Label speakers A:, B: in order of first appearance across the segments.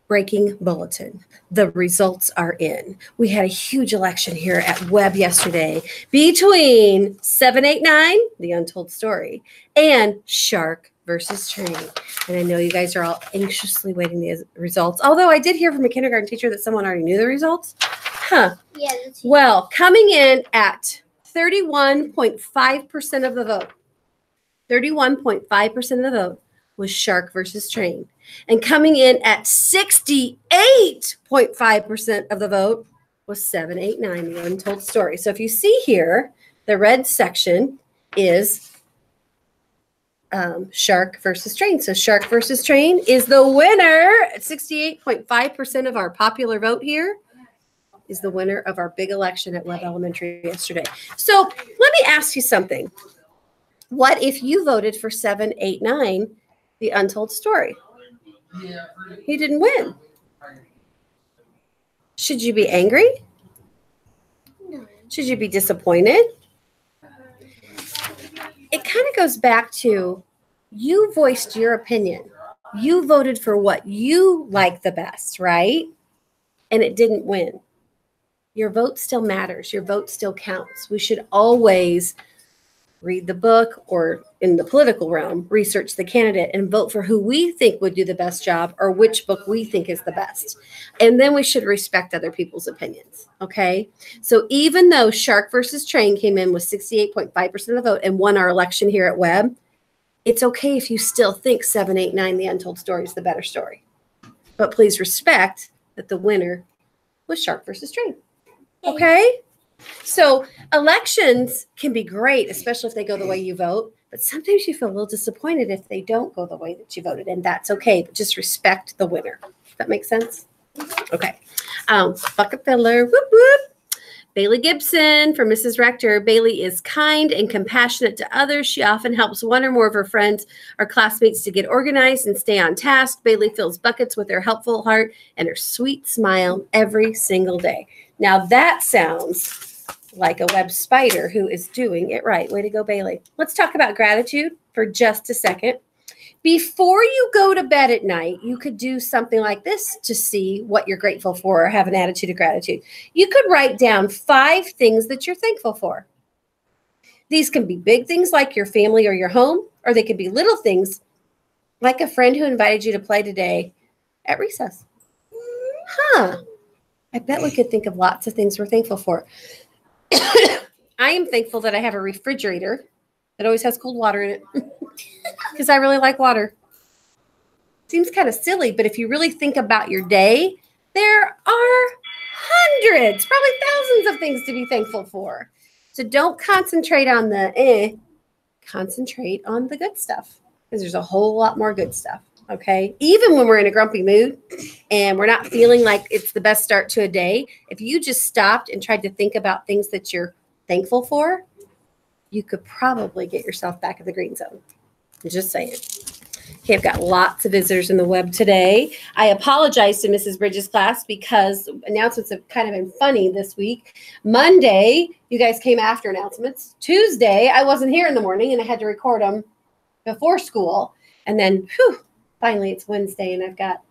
A: Breaking bulletin. The results are in. We had a huge election here at Webb yesterday between 789, The Untold Story, and Shark versus Tree. And I know you guys are all anxiously waiting the results. Although I did hear from a kindergarten teacher that someone already knew the results. Huh. Yeah. Well, coming in at 31.5% of the vote. 31.5% of the vote was Shark versus Train. And coming in at 68.5% of the vote was 789, The Untold Story. So if you see here, the red section is Shark versus Train. So Shark versus Train is the winner. 68.5% of our popular vote here is the winner of our big election at Webb Elementary yesterday. So let me ask you something. What if you voted for 789, The Untold Story? He didn't win. Should you be angry? No. Should you be disappointed? It kind of goes back to you voiced your opinion. You voted for what you like the best, right? And it didn't win. Your vote still matters. Your vote still counts. We should always read the book, or in the political realm, research the candidate and vote for who we think would do the best job or which book we think is the best. And then we should respect other people's opinions, okay? So even though Shark versus Train came in with 68.5% of the vote and won our election here at Webb, it's okay if you still think 789, The Untold Story is the better story. But please respect that the winner was Shark versus Train, okay? So elections can be great, especially if they go the way you vote, but sometimes you feel a little disappointed if they don't go the way that you voted, and that's okay, but just respect the winner. Does that make sense? Okay. Bucket filler, whoop, whoop. Bailey Gibson for Mrs. Rector. Bailey is kind and compassionate to others. She often helps one or more of her friends or classmates to get organized and stay on task. Bailey fills buckets with her helpful heart and her sweet smile every single day. Now that sounds like a Webb spider who is doing it right. Way to go, Bailey. Let's talk about gratitude for just a second. Before you go to bed at night, you could do something like this to see what you're grateful for or have an attitude of gratitude. You could write down 5 things that you're thankful for. These can be big things like your family or your home, or they could be little things like a friend who invited you to play today at recess. Huh. I bet we could think of lots of things we're thankful for. I am thankful that I have a refrigerator that always has cold water in it because I really like water. Seems kind of silly, but if you really think about your day, there are hundreds, probably thousands of things to be thankful for. So don't concentrate on the concentrate on the good stuff because there's a whole lot more good stuff. Okay. Even when we're in a grumpy mood and we're not feeling like it's the best start to a day, if you just stopped and tried to think about things that you're thankful for, you could probably get yourself back in the green zone. I'm just saying. Okay, I've got lots of visitors in the Webb today. I apologize to Mrs. Bridges' class because announcements have kind of been funny this week. Monday, you guys came after announcements. Tuesday, I wasn't here in the morning and I had to record them before school. And then, finally, it's Wednesday, and I've got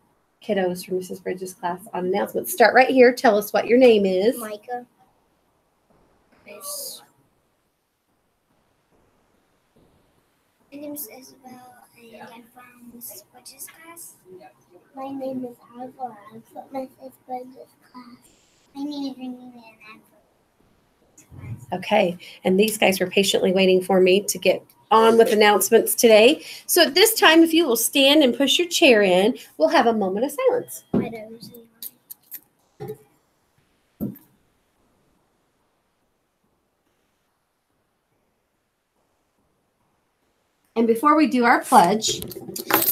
A: kiddos from Mrs. Bridges' class on announcements. Start right here. Tell us what your name is.
B: Micah. My name is Isabel, and I'm from Mrs. Bridges' class. My name is Alva. I'm from Mrs. Bridges' class. My name is Renee, and I'm from Mrs. class.
A: Okay, and these guys were patiently waiting for me to get on with announcements today. So at this time, if you will stand and push your chair in, we'll have a moment of silence. And before we do our pledge,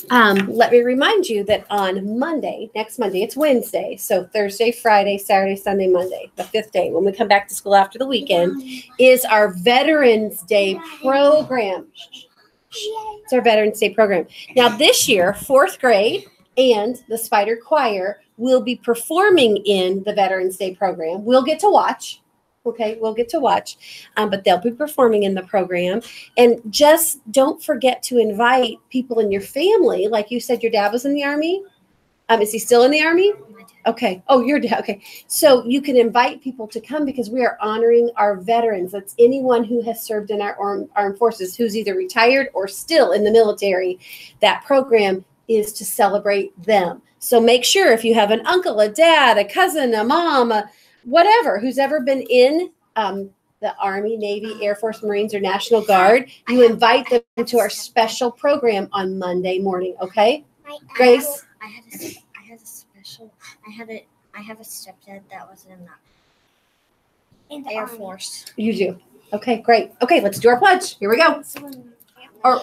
A: let me remind you that on Monday, next Monday, it's Wednesday. So Thursday, Friday, Saturday, Sunday, Monday, the 5th day, when we come back to school after the weekend, is our Veterans Day program. It's our Veterans Day program. Now this year, 4th grade and the Spider Choir will be performing in the Veterans Day program. We'll get to watch. Okay, we'll get to watch, but they'll be performing in the program. And just don't forget to invite people in your family. Like you said, your dad was in the Army. Is he still in the Army? Okay. Oh, your dad. Okay. So you can invite people to come because we are honoring our veterans. That's anyone who has served in our armed forces who's either retired or still in the military. That program is to celebrate them. So make sure if you have an uncle, a dad, a cousin, a mom, whatever, who's ever been in the Army, Navy, Air Force, Marines, or National Guard, you invite them to our special program on Monday morning. Okay? Grace?
B: I have a stepdad that was in the Air Force.
A: You do. Okay, great. Okay, let's do our pledge. Here we go. Or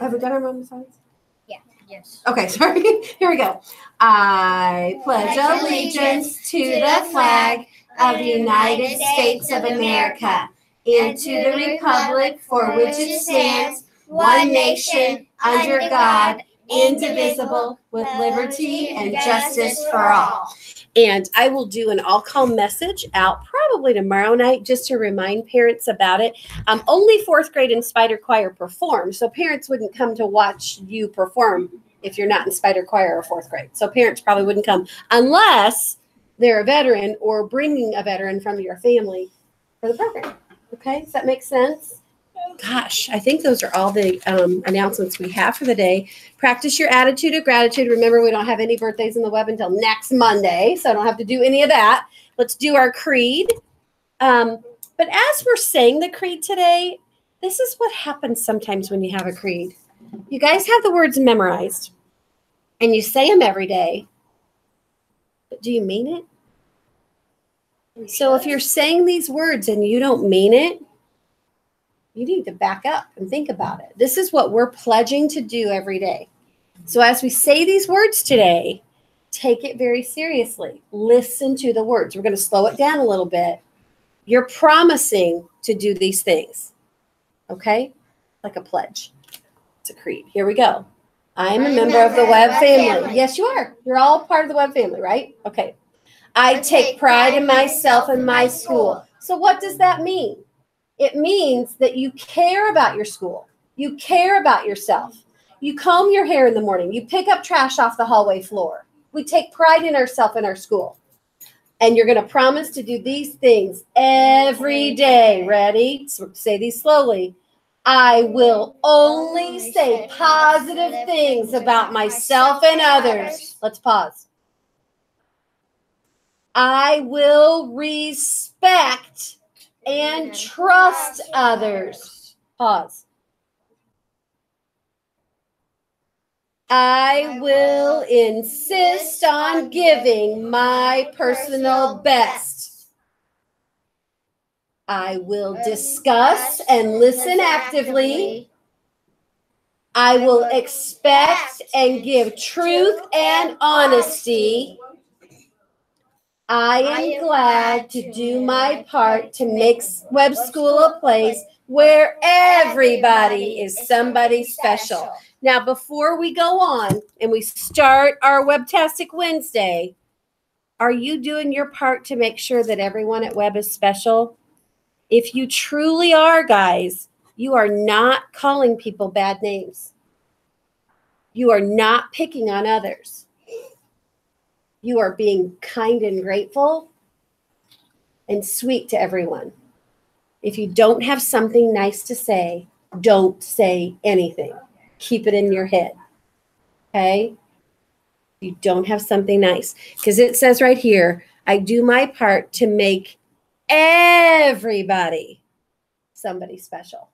A: have we done our moment of silence?
B: Yeah. Yes.
A: Okay, sorry. Here we go. I pledge allegiance to the flag of the United States of America and to the republic for which it stands, one nation, under God, indivisible, with liberty and justice for all. And I will do an all-call message out probably tomorrow night just to remind parents about it. Only fourth grade and Spider Choir perform, so parents wouldn't come to watch you perform if you're not in Spider Choir or fourth grade. So parents probably wouldn't come unless they're a veteran or bringing a veteran from your family for the program. Okay, does that make sense? Gosh, I think those are all the announcements we have for the day. Practice your attitude of gratitude. Remember, we don't have any birthdays in the web until next Monday, so I don't have to do any of that. Let's do our creed. But as we're saying the creed today, this is what happens sometimes when you have a creed. You guys have the words memorized, and you say them every day. But do you mean it? So if you're saying these words and you don't mean it, you need to back up and think about it. This is what we're pledging to do every day. So as we say these words today, take it very seriously. Listen to the words. We're going to slow it down a little bit. You're promising to do these things. Okay? Like a pledge. It's a creed. Here we go. I am a member of the Webb family. Yes, you are. You're all part of the Webb family, right? Okay. I take pride in myself and my school. So what does that mean? It means that you care about your school. You care about yourself. You comb your hair in the morning. You pick up trash off the hallway floor. We take pride in ourselves and our school. And you're going to promise to do these things every day. Ready? So say these slowly. I will only say positive things about myself and others. Let's pause. I will respect and trust others. Pause. I will insist on giving my personal best. I will discuss and listen actively. I will expect and give truth and honesty. I am glad to do my part to make Webb School a place where everybody is somebody special. Now, before we go on and we start our Webbtastic Wednesday, are you doing your part to make sure that everyone at Webb is special? If you truly are, guys, you are not calling people bad names. You are not picking on others. You are being kind and grateful and sweet to everyone. If you don't have something nice to say, don't say anything. Keep it in your head. Okay? You don't have something nice. Because it says right here, I do my part to make everybody somebody special.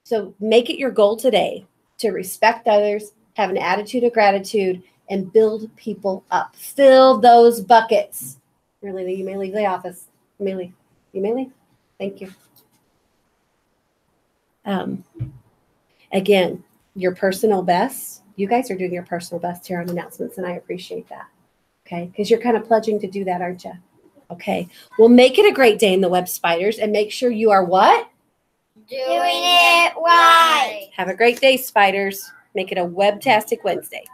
A: So make it your goal today to respect others, have an attitude of gratitude, and build people up. Fill those buckets. Really, you may leave the office. You may leave. Thank you. Again, your personal best. You guys are doing your personal best here on announcements, and I appreciate that. Okay, because you're kind of pledging to do that, aren't you? Okay. Well, make it a great day in the Webb Spiders, and make sure you are what?
B: Doing it right.
A: Have a great day, Spiders. Make it a Webbtastic Wednesday.